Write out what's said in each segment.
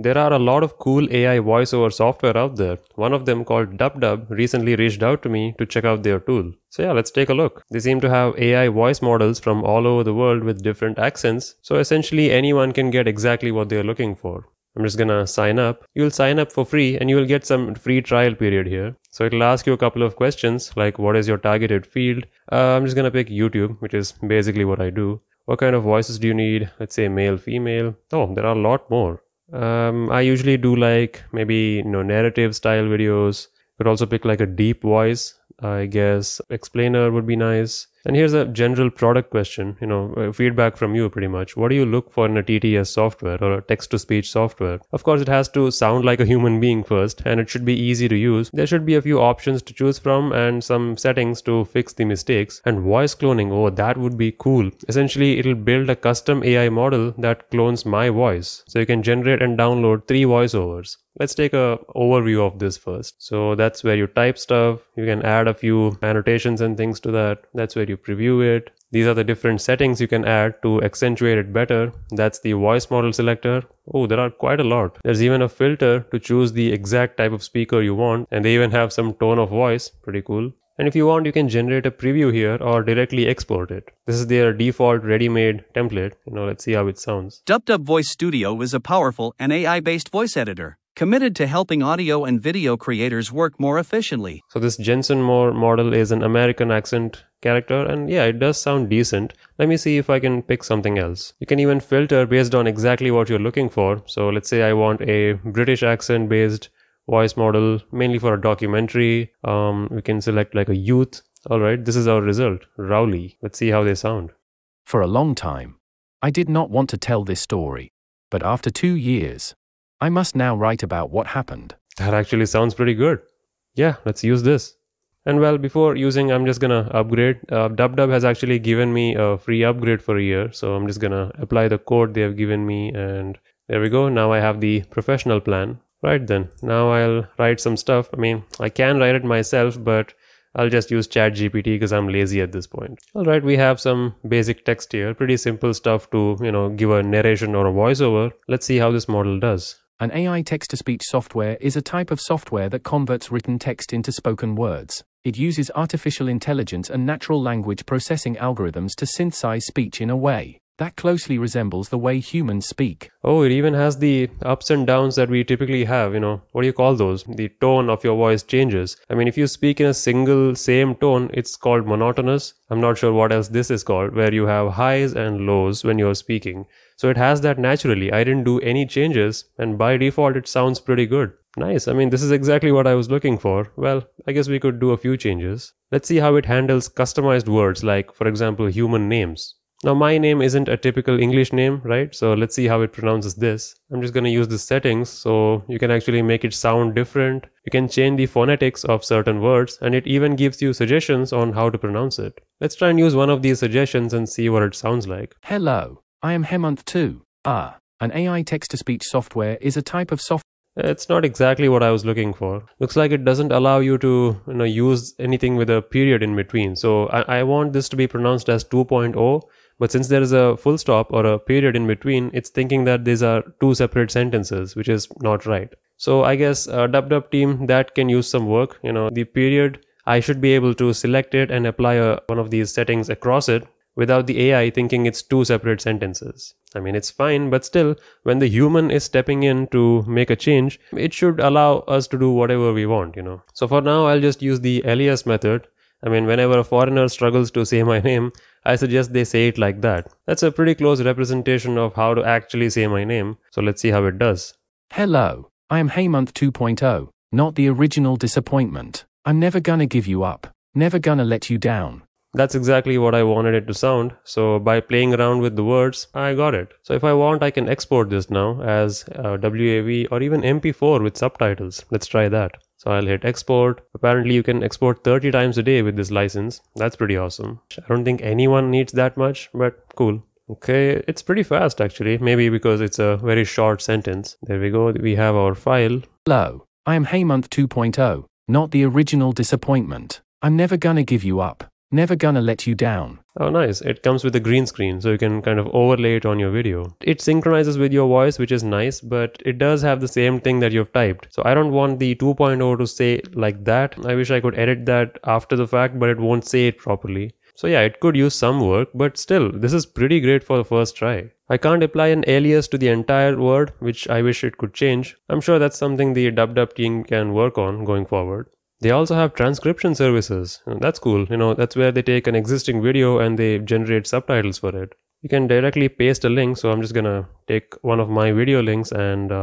There are a lot of cool AI voiceover software out there. One of them called DupDub recently reached out to me to check out their tool. So yeah, let's take a look. They seem to have AI voice models from all over the world with different accents. So essentially anyone can get exactly what they're looking for. I'm just gonna sign up. You'll sign up for free and you will get some free trial period here. So it'll ask you a couple of questions like what is your targeted field? I'm just gonna pick YouTube, which is basically what I do. What kind of voices do you need? Let's say male, female. Oh, there are a lot more. I usually do like maybe narrative style videos. Could also pick like a deep voice. I guess explainer would be nice. And here's a general product question, feedback from you pretty much. What do you look for in a TTS software or a text-to-speech software? Of course, it has to sound like a human being first, and it should be easy to use. There should be a few options to choose from and some settings to fix the mistakes. And voice cloning, oh, that would be cool. Essentially, it'll build a custom AI model that clones my voice. So you can generate and download 3 voiceovers. Let's take a overview of this first. So that's where you type stuff. You can add a few annotations and things to that. That's where you preview it. These are the different settings you can add to accentuate it better. That's the voice model selector. Oh, there are quite a lot. There's even a filter to choose the exact type of speaker you want. And they even have some tone of voice. Pretty cool. And if you want, you can generate a preview here or directly export it. This is their default ready-made template. Let's see how it sounds. DupDub Voice Studio is a powerful and AI-based voice editor, committed to helping audio and video creators work more efficiently. So this Jensen Moore model is an American accent character, and yeah, it does sound decent. Let me see if I can pick something else. You can even filter based on exactly what you're looking for. So let's say I want a British accent based voice model, mainly for a documentary. We can select like a youth. All right, this is our result, Rowley. Let's see how they sound. For a long time, I did not want to tell this story, but after 2 years, I must now write about what happened. That actually sounds pretty good. Yeah, let's use this. And well, before using, I'm just gonna upgrade. DupDub has actually given me a free upgrade for a year. So I'm just gonna apply the code they have given me. And there we go. Now I have the professional plan. Right then, now I'll write some stuff. I mean, I can write it myself, but I'll just use ChatGPT because I'm lazy at this point. All right, we have some basic text here. Pretty simple stuff to, give a narration or a voiceover. Let's see how this model does. An AI text-to-speech software is a type of software that converts written text into spoken words. It uses artificial intelligence and natural language processing algorithms to synthesize speech in a way that closely resembles the way humans speak. Oh, it even has the ups and downs that we typically have, what do you call those? The tone of your voice changes. I mean, if you speak in a single same tone, it's called monotonous. I'm not sure what else this is called, where you have highs and lows when you're speaking. So it has that naturally. I didn't do any changes, and by default, it sounds pretty good. Nice. I mean, this is exactly what I was looking for. Well, I guess we could do a few changes. Let's see how it handles customized words like, for example, human names. Now, my name isn't a typical English name, right? So let's see how it pronounces this. I'm just going to use the settings so you can actually make it sound different. You can change the phonetics of certain words, and it even gives you suggestions on how to pronounce it. Let's try and use one of these suggestions and see what it sounds like. Hello, I am Hemant 2. An AI text-to-speech software is a type of software. It's not exactly what I was looking for. Looks like it doesn't allow you to use anything with a period in between. So I want this to be pronounced as 2.0. But since there is a full stop or a period in between, it's thinking that these are 2 separate sentences, which is not right. So I guess DupDub team, that can use some work. The period, I should be able to select it and apply one of these settings across it without the AI thinking it's 2 separate sentences. I mean, it's fine, but still, when the human is stepping in to make a change, it should allow us to do whatever we want, So for now, I'll just use the alias method. I mean, whenever a foreigner struggles to say my name, I suggest they say it like that. That's a pretty close representation of how to actually say my name. So let's see how it does. Hello, I am Hemant 2.0, not the original disappointment. I'm never gonna give you up, never gonna let you down. That's exactly what I wanted it to sound. So by playing around with the words, I got it. So if I want, I can export this now as WAV or even MP4 with subtitles. Let's try that. So I'll hit export. Apparently you can export 30 times a day with this license. That's pretty awesome. I don't think anyone needs that much, but cool. Okay, it's pretty fast actually. Maybe because it's a very short sentence. There we go. We have our file. Hello, I am Hemant 2.0, not the original disappointment. I'm never gonna give you up, Never gonna let you down. Oh, nice. It comes with a green screen, so you can kind of overlay it on your video. It synchronizes with your voice, which is nice, but it does have the same thing that you've typed. So I don't want the 2.0 to say like that. I wish I could edit that after the fact, but it won't say it properly. So yeah, it could use some work, but still, this is pretty great for the first try. I can't apply an alias to the entire word, which I wish it could change. I'm sure that's something the DupDub team can work on going forward. They also have transcription services. That's cool. That's where they take an existing video and they generate subtitles for it. You can directly paste a link. So I'm just gonna take one of my video links and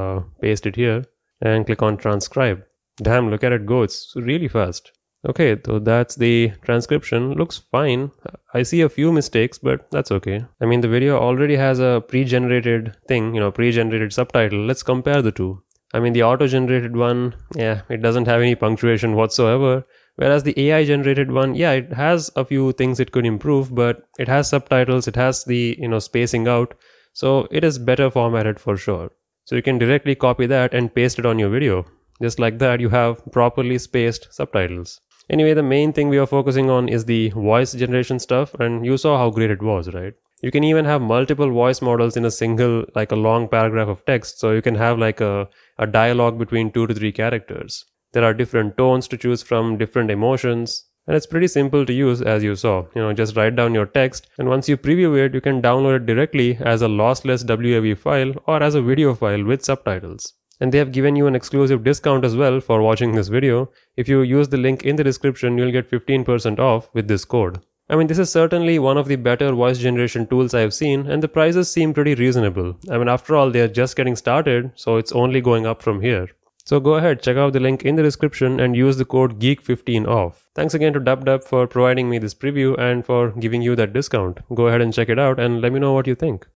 paste it here and click on transcribe. Damn, look at it go. It's really fast. Okay, so that's the transcription. Looks fine. I see a few mistakes, but that's okay. I mean, the video already has a pre-generated thing, pre-generated subtitle. Let's compare the two. I mean, the auto-generated one, yeah, it doesn't have any punctuation whatsoever. Whereas the AI-generated one, yeah, it has a few things it could improve, but it has subtitles, it has the, spacing out. So it is better formatted for sure. So you can directly copy that and paste it on your video. Just like that, you have properly spaced subtitles. Anyway, the main thing we are focusing on is the voice generation stuff, and you saw how great it was, right? You can even have multiple voice models in a single, like a long paragraph of text, so you can have like a dialogue between 2 to 3 characters. There are different tones to choose from, different emotions, and it's pretty simple to use as you saw. Just write down your text, and once you preview it, you can download it directly as a lossless WAV file or as a video file with subtitles. And they have given you an exclusive discount as well for watching this video. If you use the link in the description, you'll get 15% off with this code. I mean, this is certainly one of the better voice generation tools I've seen, and the prices seem pretty reasonable. I mean, after all, they're just getting started, so it's only going up from here. So go ahead, check out the link in the description and use the code GEEK15 off. Thanks again to DupDub for providing me this preview and for giving you that discount. Go ahead and check it out and let me know what you think.